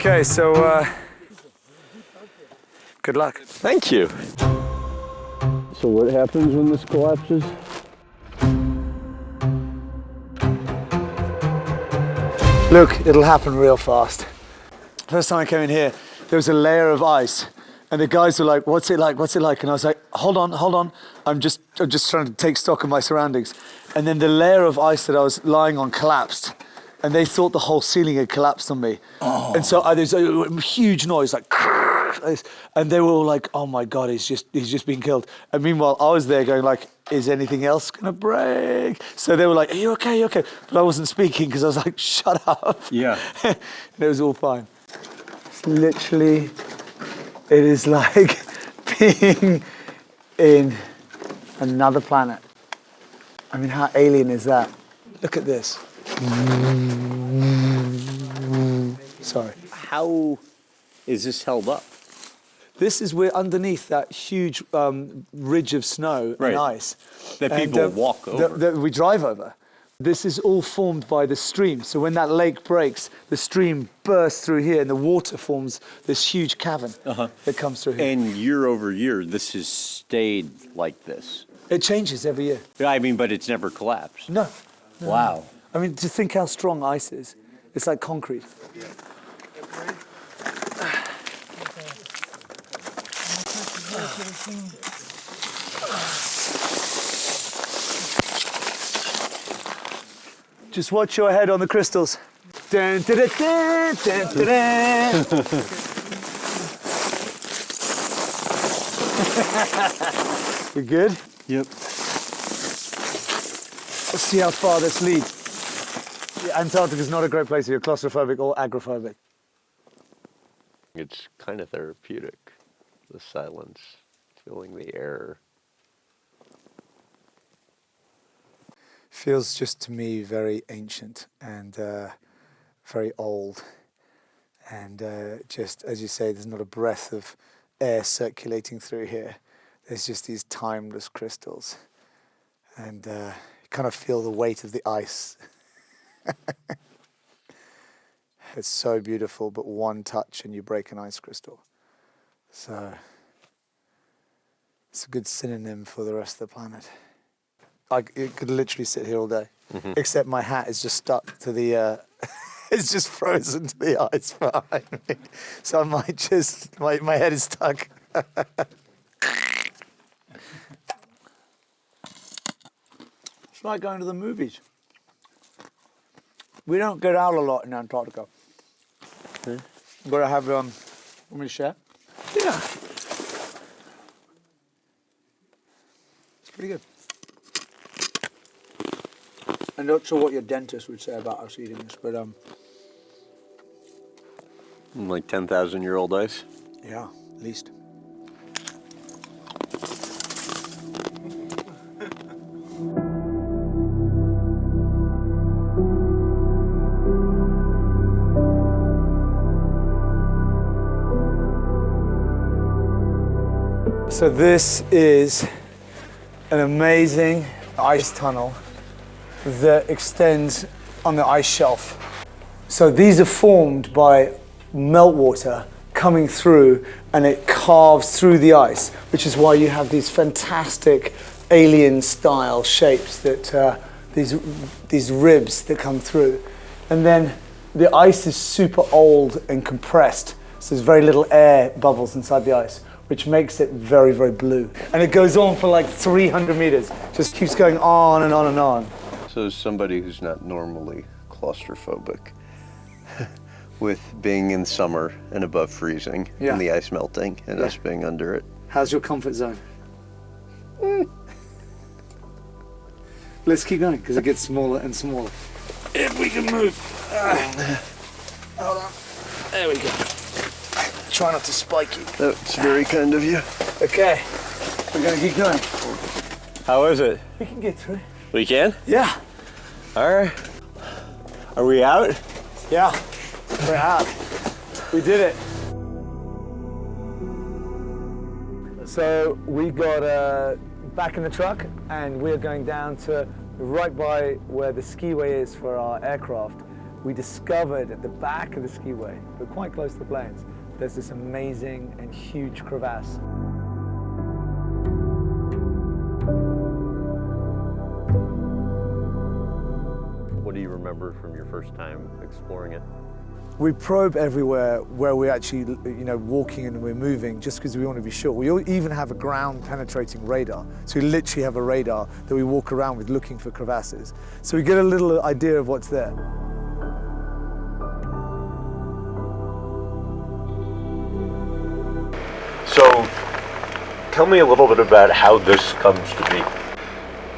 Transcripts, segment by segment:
Okay, so good luck. Thank you. So what happens when this collapses? Look, it'll happen real fast. First time I came in here, there was a layer of ice, and the guys were like, "What's it like? What's it like?" And I was like, "Hold on. I'm just trying to take stock of my surroundings." And then the layer of ice that I was lying on collapsed, and they thought the whole ceiling had collapsed on me. Oh. And so there's a huge noise, like, and they were all like, "Oh my God, he's just been killed." And meanwhile, I was there going like, "Is anything else gonna break?" So they were like, "Are you okay? Are you okay?" But I wasn't speaking because I was like, "Shut up." Yeah. And it was all fine. It's literally, it is like being in another planet. I mean, how alien is that? Look at this. Sorry. How is this held up? We're underneath that huge ridge of snow and ice. That people walk over. That we drive over. This is all formed by the stream. So when that lake breaks, the stream bursts through here and the water forms this huge cavern that comes through here. And year over year, this has stayed like this. It changes every year. I mean, but it's never collapsed. No. Wow. I mean, to think how strong ice is. It's like concrete. Just watch your head on the crystals. Dun, dun, dun, dun, dun, dun, dun. You good? Yep. Let's see how far this leads. Antarctica is not a great place if you're claustrophobic or agoraphobic. It's kind of therapeutic, the silence, feeling the air. Feels just to me very ancient and very old. And just, as you say, there's not a breath of air circulating through here. There's just these timeless crystals. And you kind of feel the weight of the ice. It's so beautiful, but one touch and you break an ice crystal. So it's a good synonym for the rest of the planet. It could literally sit here all day, except my hat is just stuck to the, it's just frozen to the ice behind me. So I might just, my head is stuck. It's like going to the movies. We don't get out a lot in Antarctica. But I have, want me to share? Yeah. It's pretty good. I'm not sure what your dentist would say about us eating this, but Like 10,000-year-old ice? yeah, at least. So this is an amazing ice tunnel that extends on the ice shelf. So these are formed by meltwater coming through, and it carves through the ice, which is why you have these fantastic alien-style shapes that these ribs that come through. And then the ice is super old and compressed, so there's very little air bubbles inside the ice, which makes it very, very blue. And it goes on for like 300 meters, just keeps going on and on and on. So as somebody who's not normally claustrophobic, with being in summer and above freezing, and the ice melting, and us being under it. How's your comfort zone? Let's keep going, because it gets smaller and smaller. If we can move. Hold on. There we go. Try not to spike you. That's very kind of you. Okay, we're gonna keep going. How is it? We can get through. We can? Yeah. All right. Are we out? Yeah, we're out. We did it. So we got back in the truck, and we're going down to right by where the skiway is for our aircraft, we discovered at the back of the skiway, but quite close to the plains, there's this amazing and huge crevasse. What do you remember from your first time exploring it? We probe everywhere where we're actually, walking and we're moving, just because we want to be sure. We even have a ground-penetrating radar. So we literally have a radar that we walk around with looking for crevasses. So we get a little idea of what's there. So, tell me a little bit about how this comes to be.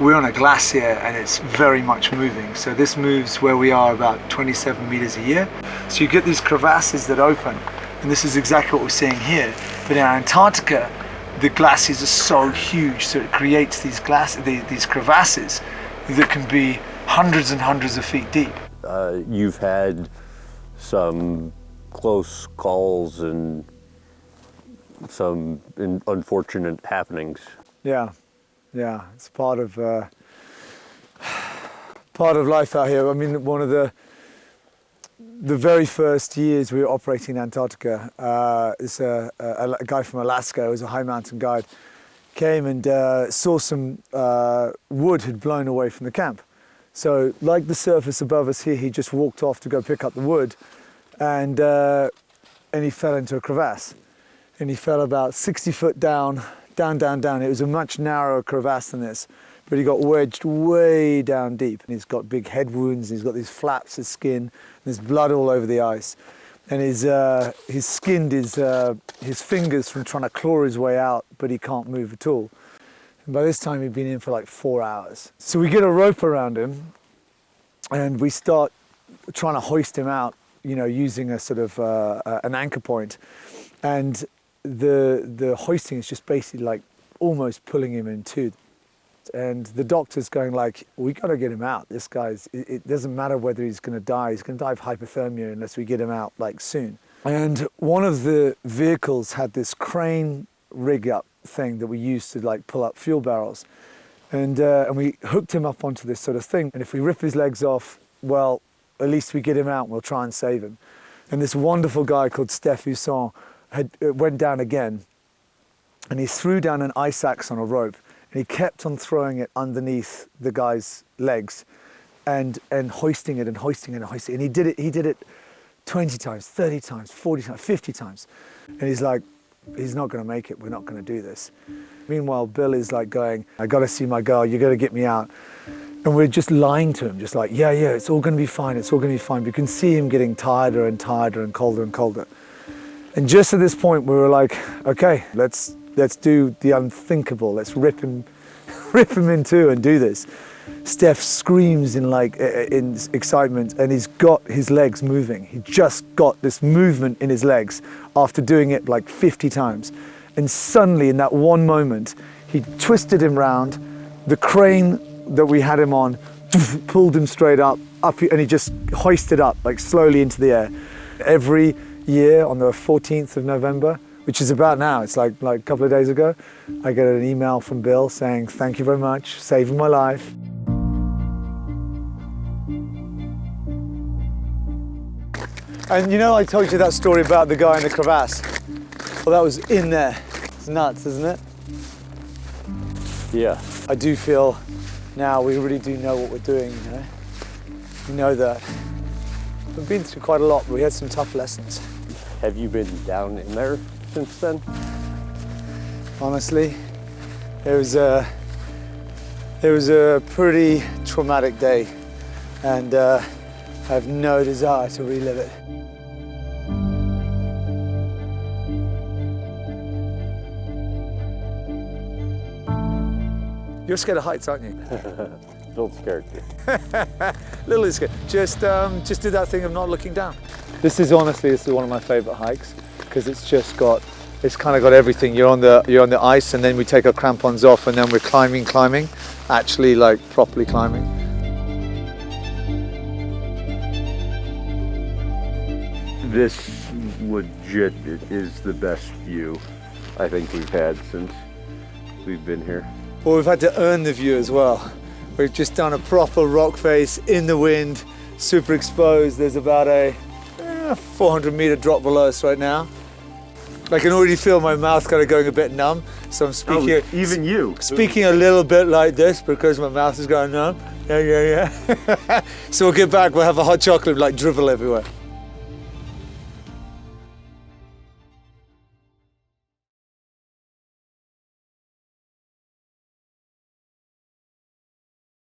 We're on a glacier and it's very much moving. So this moves where we are about 27 meters a year. So you get these crevasses that open, and this is exactly what we're seeing here. But in Antarctica, the glaciers are so huge, so it creates these crevasses that can be hundreds and hundreds of feet deep. You've had some close calls and some unfortunate happenings. Yeah, it's part of life out here. I mean, one of the very first years we were operating in Antarctica, this a guy from Alaska, who was a high mountain guide, came and saw some wood had blown away from the camp. So, like the surface above us here, he just walked off to go pick up the wood, and he fell into a crevasse. And he fell about 60 foot down. It was a much narrower crevasse than this, but he got wedged way down deep. And he's got big head wounds, and he's got these flaps of skin, and there's blood all over the ice. And he's skinned his fingers from trying to claw his way out, but he can't move at all. And by this time he'd been in for like 4 hours. So we get a rope around him, and we start trying to hoist him out, using a sort of an anchor point. And the hoisting is just basically like almost pulling him in two. And the doctor's going like, we got to get him out. This guy's, it doesn't matter whether he's going to die. He's going to die of hypothermia unless we get him out like soon. And one of the vehicles had this crane rig up thing that we used to like pull up fuel barrels. And we hooked him up onto this sort of thing. And if we rip his legs off, well, at least we get him out and we'll try and save him. And this wonderful guy called Steph Husson went down again, and he threw down an ice axe on a rope, and he kept on throwing it underneath the guy's legs and hoisting it and hoisting it and hoisting it. And he did it 20 times, 30 times, 40 times, 50 times. And he's like, he's not going to make it. We're not going to do this. Meanwhile, Bill is like going, I got to see my girl. You got to get me out. And we're just lying to him, just like, yeah, it's all going to be fine. It's all going to be fine. But you can see him getting tireder and tireder and colder. And just at this point, we were like, okay, let's do the unthinkable. Let's rip him in two and do this. Steph screams in excitement, and he's got his legs moving. He just got this movement in his legs after doing it like 50 times. And suddenly, in that one moment, he twisted him round. The crane that we had him on pulled him straight up, and he just hoisted up like slowly into the air. Every year on the 14th of November, which is about now, it's like a couple of days ago, I get an email from Bill saying, thank you very much, saving my life. And I told you that story about the guy in the crevasse. Well, that was in there. It's nuts, isn't it? Yeah. I do feel now we really do know what we're doing, We know that. We've been through quite a lot, but we had some tough lessons. Have you been down in there since then? Honestly, it was a pretty traumatic day, and I have no desire to relive it. You're scared of heights, aren't you? A little scared too. Little scared. Just do that thing of not looking down. This is one of my favorite hikes because it's kind of got everything. You're on the ice, and then we take our crampons off, and then we're climbing, actually like properly climbing. This legit is the best view I think we've had since we've been here. Well, we've had to earn the view as well. We've just done a proper rock face in the wind, super exposed. There's about a 400-meter drop below us right now. I can already feel my mouth kind of going a bit numb, so I'm speaking. Oh, even you. Speaking a little bit like this because my mouth is going numb. Yeah. So we'll get back. We'll have a hot chocolate like dribble everywhere.